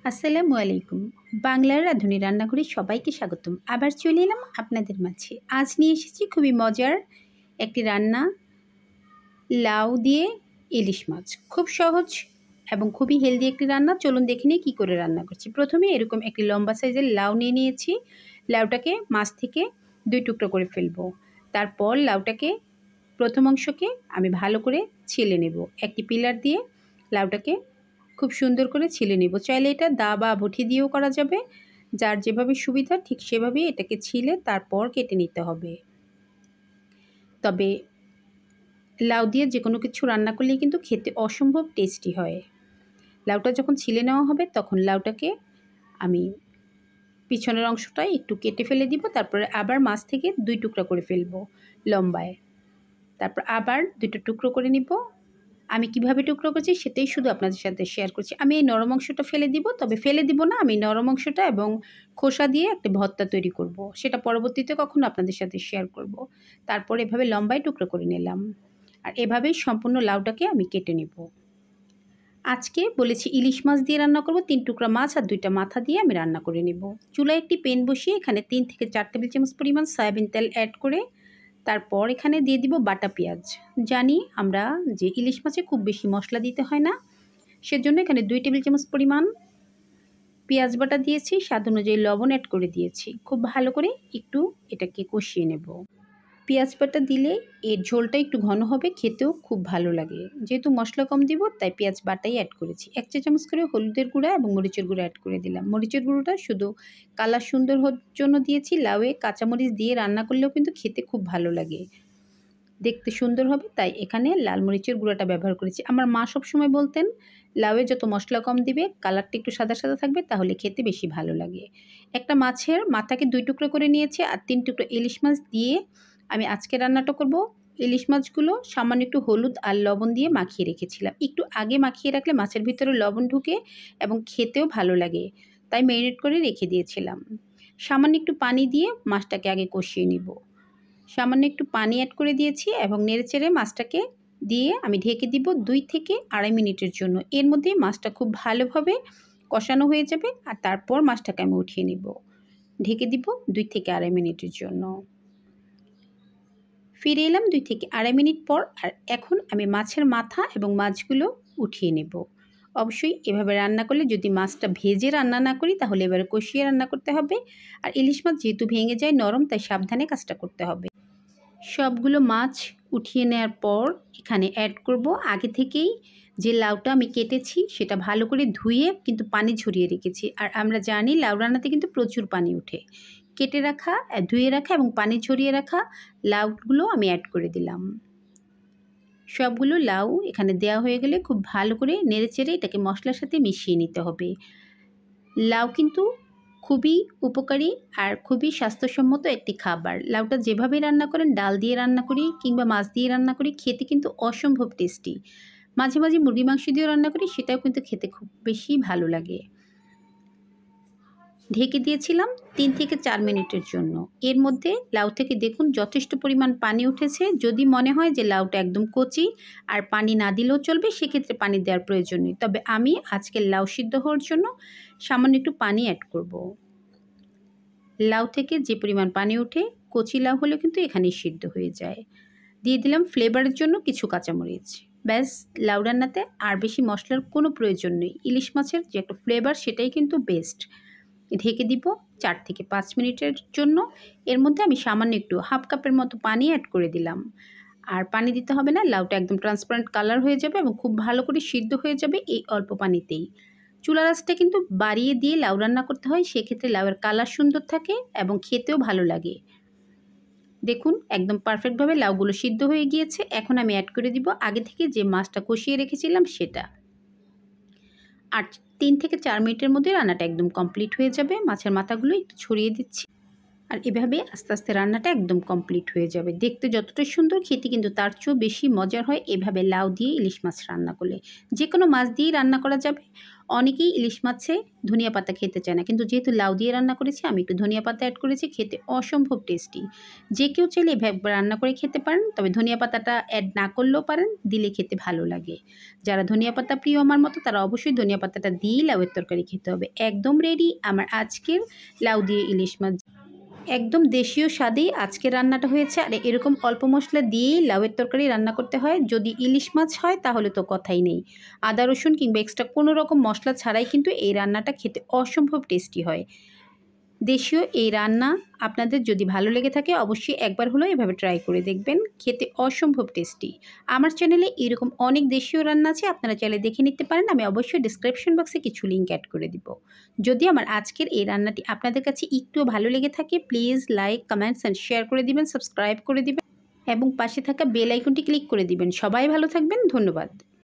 আসসালামু আলাইকুম। বাংলার রাঁধুনি রান্নাঘরে সবাইকে স্বাগতম। আবার চলে এলাম আপনাদের মাঝে। আজ নিয়ে এসেছি খুবই মজার একটি রান্না, লাউ দিয়ে ইলিশ মাছ। খুব সহজ এবং খুবই হেলদি একটি রান্না। চলুন দেখে নিই কী করে রান্না করছি। প্রথমে এরকম একটি লম্বা সাইজের লাউ নিয়ে নিয়েছি। লাউটাকে মাছ থেকে 2 টুকরো করে ফেলবো। তারপর লাউটাকে প্রথম অংশকে আমি ভালো করে ছিলে নেব। একটি পিলার দিয়ে লাউটাকে খুব সুন্দর করে ছিলে নেব। চাইলে এটা দা বা বটি দিয়েও করা যাবে। যার যেভাবে সুবিধা ঠিক সেভাবেই এটাকে ছিলে তারপর কেটে নিতে হবে। তবে লাউ দিয়ে যে কোনো কিছু রান্না করলেই কিন্তু খেতে অসম্ভব টেস্টি হয়। লাউটা যখন ছিলে নেওয়া হবে তখন লাউটাকে আমি পিছনের অংশটা একটু কেটে ফেলে দিব। তারপরে আবার মাছ থেকে 2 টুকরা করে ফেলবো লম্বায়। তারপর আবার 2টো টুকরো করে নিব। আমি কিভাবে টুকরো করছি সেটাই শুধু আপনাদের সাথে শেয়ার করছি। আমি এই নরম অংশটা ফেলে দিব, তবে ফেলে দিব না, আমি নরম অংশটা এবং খোসা দিয়ে একটা ভর্তা তৈরি করব। সেটা পরবর্তীতে কখনো আপনাদের সাথে শেয়ার করব। তারপর এভাবে লম্বায় টুকরো করে নিলাম। আর এভাবেই সম্পূর্ণ লাউটাকে আমি কেটে নেব। আজকে বলেছি ইলিশ মাছ দিয়ে রান্না করব। 3 টুকরা মাছ আর 2টা মাথা দিয়ে আমি রান্না করে নেব। চুলায় একটি প্যান বসিয়ে এখানে 3 থেকে 4 টেবিল চামচ পরিমাণ সয়াবিন তেল অ্যাড করে তারপর এখানে দিয়ে দিব বাটা পেঁয়াজ। জানি আমরা যে ইলিশ মাছে খুব বেশি মশলা দিতে হয় না, সেজন্য এখানে 2 টেবিল চামচ পরিমাণ পেঁয়াজ বাটা দিয়েছি, স্বাদ অনুযায়ী লবণ অ্যাড করে দিয়েছি। খুব ভালো করে একটু এটাকে কষিয়ে নেব। পেঁয়াজ বাটা দিলে এর ঝোলটা একটু ঘন হবে, খেতেও খুব ভালো লাগে। যেহেতু মশলা কম দিব তাই পেঁয়াজ বাটাই অ্যাড করেছি। 1 চা চামচ করে হলুদের গুঁড়া এবং মরিচের গুঁড়া অ্যাড করে দিলাম। মরিচের গুঁড়োটা শুধু কালার সুন্দর হওয়ার জন্য দিয়েছি। লাউয়ে কাঁচামরিচ দিয়ে রান্না করলেও কিন্তু খেতে খুব ভালো লাগে, দেখতে সুন্দর হবে, তাই এখানে লাল মরিচের গুঁড়াটা ব্যবহার করেছি। আমার মা সবসময় বলতেন লাউয়ে যত মশলা কম দিবে কালারটা একটু সাদা সাদা থাকবে, তাহলে খেতে বেশি ভালো লাগে। একটা মাছের মাথাকে 2 টুকরো করে নিয়েছি আর 3 টুকরো ইলিশ মাছ দিয়ে আমি আজকে রান্নাটা করব। ইলিশ মাছগুলো সামান্য একটু হলুদ আর লবণ দিয়ে মাখিয়ে রেখেছিলাম। একটু আগে মাখিয়ে রাখলে মাছের ভিতরে লবণ ঢুকে এবং খেতেও ভালো লাগে, তাই ম্যারিনেট করে রেখে দিয়েছিলাম। সামান্য একটু পানি দিয়ে মাছটাকে আগে কষিয়ে নিব। সামান্য একটু পানি অ্যাড করে দিয়েছি এবং নেড়েচেড়ে মাছটাকে দিয়ে আমি ঢেকে দিব 2 থেকে 2.5 মিনিটের জন্য। এর মধ্যেই মাছটা খুব ভালোভাবে কষানো হয়ে যাবে আর তারপর মাছটাকে আমি উঠিয়ে নিব। ঢেকে দিব 2 থেকে 2.5 মিনিটের জন্য। ফিরে এলাম 2 থেকে 2.5 মিনিট পর। আর এখন আমি মাছের মাথা এবং মাছগুলো উঠিয়ে নেব। অবশ্যই এভাবে রান্না করলে, যদি মাছটা ভেজে রান্না না করি তাহলে এবারে কষিয়ে রান্না করতে হবে। আর ইলিশ মাছ যেহেতু ভেঙে যায় নরম, তাই সাবধানে কাজটা করতে হবে। সবগুলো মাছ উঠিয়ে নেওয়ার পর এখানে অ্যাড করব আগে থেকেই যে লাউটা আমি কেটেছি, সেটা ভালো করে ধুয়ে কিন্তু পানি ঝরিয়ে রেখেছি। আর আমরা জানি লাউ রান্নাতে কিন্তু প্রচুর পানি ওঠে। কেটে রাখা, ধুয়ে রাখা এবং পানি ঝরিয়ে রাখা লাউগুলো আমি অ্যাড করে দিলাম। সবগুলো লাউ এখানে দেওয়া হয়ে গেলে খুব ভালো করে নেড়েচেড়ে এটাকে মশলার সাথে মিশিয়ে নিতে হবে। লাউ কিন্তু খুবই উপকারী আর খুবই স্বাস্থ্যসম্মত একটি খাবার। লাউটা যেভাবে রান্না করেন, ডাল দিয়ে রান্না করি কিংবা মাছ দিয়ে রান্না করি, খেতে কিন্তু অসম্ভব টেস্টি। মাঝে মাঝে মুরগি মাংস দিয়েও রান্না করি, সেটাও কিন্তু খেতে খুব বেশি ভালো লাগে। ঢেকে দিয়েছিলাম 3 থেকে 4 মিনিটের জন্য। এর মধ্যে লাউ থেকে দেখুন যথেষ্ট পরিমাণ পানি উঠেছে। যদি মনে হয় যে লাউটা একদম কচি আর পানি না দিলেও চলবে, সেক্ষেত্রে পানি দেওয়ার প্রয়োজন নেই। তবে আমি আজকে লাউ সিদ্ধ হওয়ার জন্য সামান্য একটু পানি অ্যাড করব। লাউ থেকে যে পরিমাণ পানি ওঠে, কচি লাউ হলেও কিন্তু এখানেই সিদ্ধ হয়ে যায়। দিয়ে দিলাম ফ্লেভারের জন্য কিছু কাঁচামরিচ। ব্যাস, লাউ রান্নাতে আর বেশি মশলার কোনো প্রয়োজন নেই। ইলিশ মাছের যে একটা ফ্লেভার, সেটাই কিন্তু বেস্ট। ঢেকে দিব 4 থেকে 5 মিনিটের জন্য। এর মধ্যে আমি সামান্য একটু হাফ কাপের মতো পানি অ্যাড করে দিলাম। আর পানি দিতে হবে না, লাউটা একদম ট্রান্সপারেন্ট কালার হয়ে যাবে এবং খুব ভালো করে সিদ্ধ হয়ে যাবে এই অল্প পানিতেই। চুলা আঁচটা কিন্তু বাড়িয়ে দিয়ে লাউ রান্না করতে হয়, সেক্ষেত্রে লাউয়ের কালার সুন্দর থাকে এবং খেতেও ভালো লাগে। দেখুন একদম পারফেক্টভাবে লাউগুলো সিদ্ধ হয়ে গিয়েছে। এখন আমি অ্যাড করে দিব আগে থেকে যে মাছটা কষিয়ে রেখেছিলাম সেটা। আর 3 থেকে 4 মিনিটের মধ্যে রান্নাটা একদম কমপ্লিট হয়ে যাবে। মাছের মাথাগুলো একটু ছড়িয়ে দিচ্ছি। আর এভাবে আস্তে আস্তে রান্নাটা একদম কমপ্লিট হয়ে যাবে। দেখতে যতটা সুন্দর, খেতে কিন্তু তার চেয়েও বেশি মজার হয় এভাবে লাউ দিয়ে ইলিশ মাছ রান্না করলে। যে কোনো মাছ দিয়েই রান্না করা যাবে। অনেকেই ইলিশ মাছে ধনিয়া পাতা খেতে চায় না, কিন্তু যেহেতু লাউ দিয়ে রান্না করেছি আমি একটু ধনিয়া পাতা অ্যাড করেছি, খেতে অসম্ভব টেস্টি। যে কেউ চাইলে এভাবে রান্না করে খেতে পারেন, তবে ধনিয়া পাতাটা অ্যাড না করলেও পারেন, দিলে খেতে ভালো লাগে। যারা ধনিয়া পাতা প্রিয় আমার মতো তারা অবশ্যই ধনিয়া পাতাটা দিয়েই লাউয়ের তরকারি খেতে হবে। একদম রেডি আমার আজকের লাউ দিয়ে ইলিশ মাছ। একদম দেশীয় স্বাদেই আজকের রান্নাটা হয়েছে। আর এরকম অল্প মশলা দিয়েই লাউয়ের তরকারি রান্না করতে হয়। যদি ইলিশ মাছ হয় তাহলে তো কথাই নেই। আদা রসুন কিংবা এক্সট্রা কোনো রকম মশলা ছাড়াই কিন্তু এই রান্নাটা খেতে অসম্ভব টেস্টি হয়। দেশীয় এই রান্না আপনাদের যদি ভালো লেগে থাকে অবশ্যই একবার হলেও এভাবে ট্রাই করে দেখবেন, খেতে অসম্ভব টেস্টি। আমার চ্যানেলে এরকম অনেক দেশীয় রান্না আছে, আপনারা চাইলে দেখে নিতে পারেন। আমি অবশ্যই ডিসক্রিপশন বক্সে কিছু লিঙ্ক অ্যাড করে দিব। যদি আমার আজকের এই রান্নাটি আপনাদের কাছে একটুও ভালো লেগে থাকে please like, comments and share করে দিবেন, সাবস্ক্রাইব করে দিবেন এবং পাশে থাকা বেল আইকনটি ক্লিক করে দিবেন। সবাই ভালো থাকবেন, ধন্যবাদ।